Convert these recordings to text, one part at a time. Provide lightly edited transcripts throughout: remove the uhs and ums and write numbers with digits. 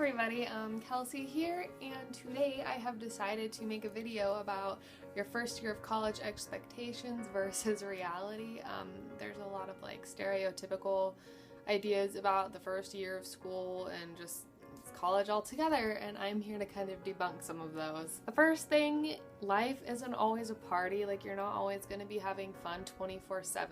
everybody, Kelsey here, and today I have decided to make a video about your first year of college expectations versus reality. There's a lot of stereotypical ideas about the first year of school and just college altogether, and I'm here to kind of debunk some of those. The first thing, life isn't always a party. You're not always going to be having fun 24/7,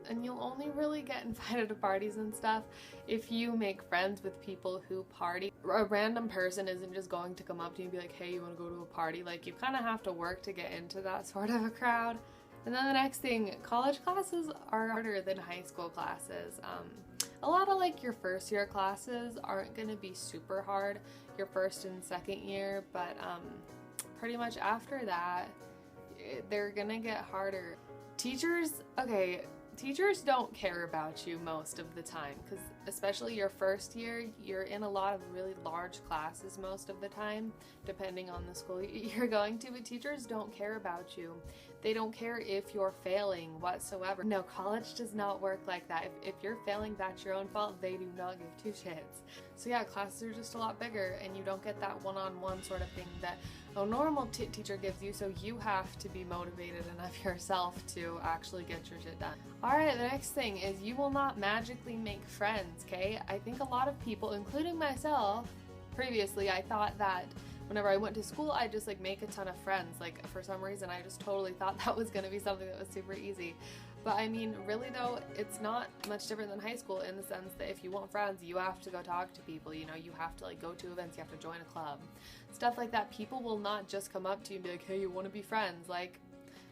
and you'll only really get invited to parties and stuff if you make friends with people who party. A random person isn't just going to come up to you and be like, hey, you want to go to a party? You kind of have to work to get into that sort of a crowd. And then the next thing, college classes are harder than high school classes. A lot of your first year classes aren't going to be super hard your first and second year, but pretty much after that they're gonna get harder. Teachers don't care about you most of the time, because especially your first year, you're in a lot of really large classes most of the time, depending on the school you're going to, but teachers don't care about you. They don't care if you're failing whatsoever. No, college does not work like that. If you're failing, that's your own fault. They do not give two shits. So yeah, classes are just a lot bigger, and you don't get that one-on-one sort of thing that a normal teacher gives you, so you have to be motivated enough yourself to actually get your shit done. Alright, the next thing is you will not magically make friends, okay? I think a lot of people, including myself, previously I thought that whenever I went to school, I'd just make a ton of friends. For some reason, I just totally thought that was going to be something that was super easy. But I mean, really though, it's not much different than high school in the sense that if you want friends, you have to go talk to people, you have to go to events, you have to join a club. Stuff like that. People will not just come up to you and be like, hey, you want to be friends?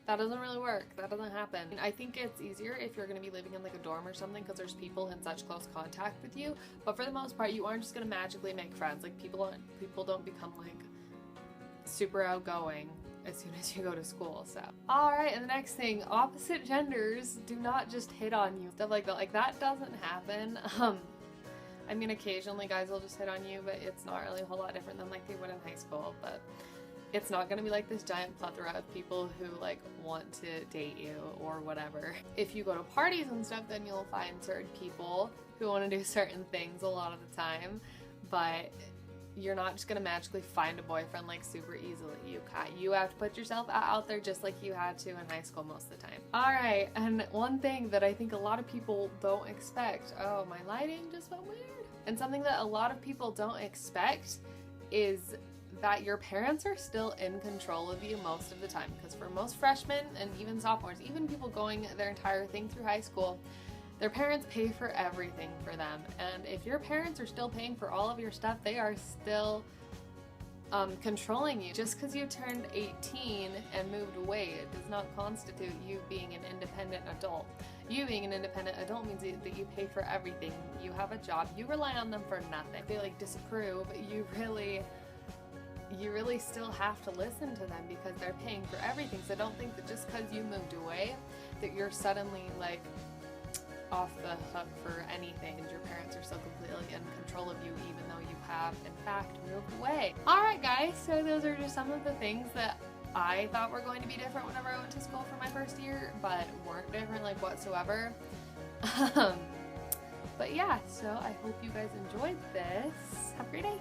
That doesn't really work. That doesn't happen. I think it's easier if you're going to be living in a dorm or something, because there's people in such close contact with you. But for the most part, you aren't just going to magically make friends. People don't become super outgoing as soon as you go to school. So alright, and the next thing, opposite genders do not just hit on you. Stuff like that. That doesn't happen. I mean, occasionally guys will just hit on you, but it's not really a whole lot different than they would in high school. But it's not going to be this giant plethora of people who want to date you or whatever. If you go to parties and stuff, then you'll find certain people who want to do certain things a lot of the time, but you're not just going to magically find a boyfriend super easily. You have to put yourself out there just like you had to in high school most of the time. Alright, and one thing that I think a lot of people don't expect, oh, my lighting just went weird. And something that a lot of people don't expect is that your parents are still in control of you most of the time, because for most freshmen and even sophomores, even people going their entire thing through high school, their parents pay for everything for them. And if your parents are still paying for all of your stuff, they are still controlling you. Just because you turned 18 and moved away, it does not constitute you being an independent adult. You being an independent adult means that you pay for everything. You have a job, you rely on them for nothing. They disapprove, you really still have to listen to them because they're paying for everything. So don't think that just because you moved away that you're suddenly off the hook for anything, and your parents are so completely in control of you even though you have in fact moved away. Alright guys, so those are just some of the things that I thought were going to be different whenever I went to school for my first year, but weren't different whatsoever. But yeah, so I hope you guys enjoyed this. Have a great day.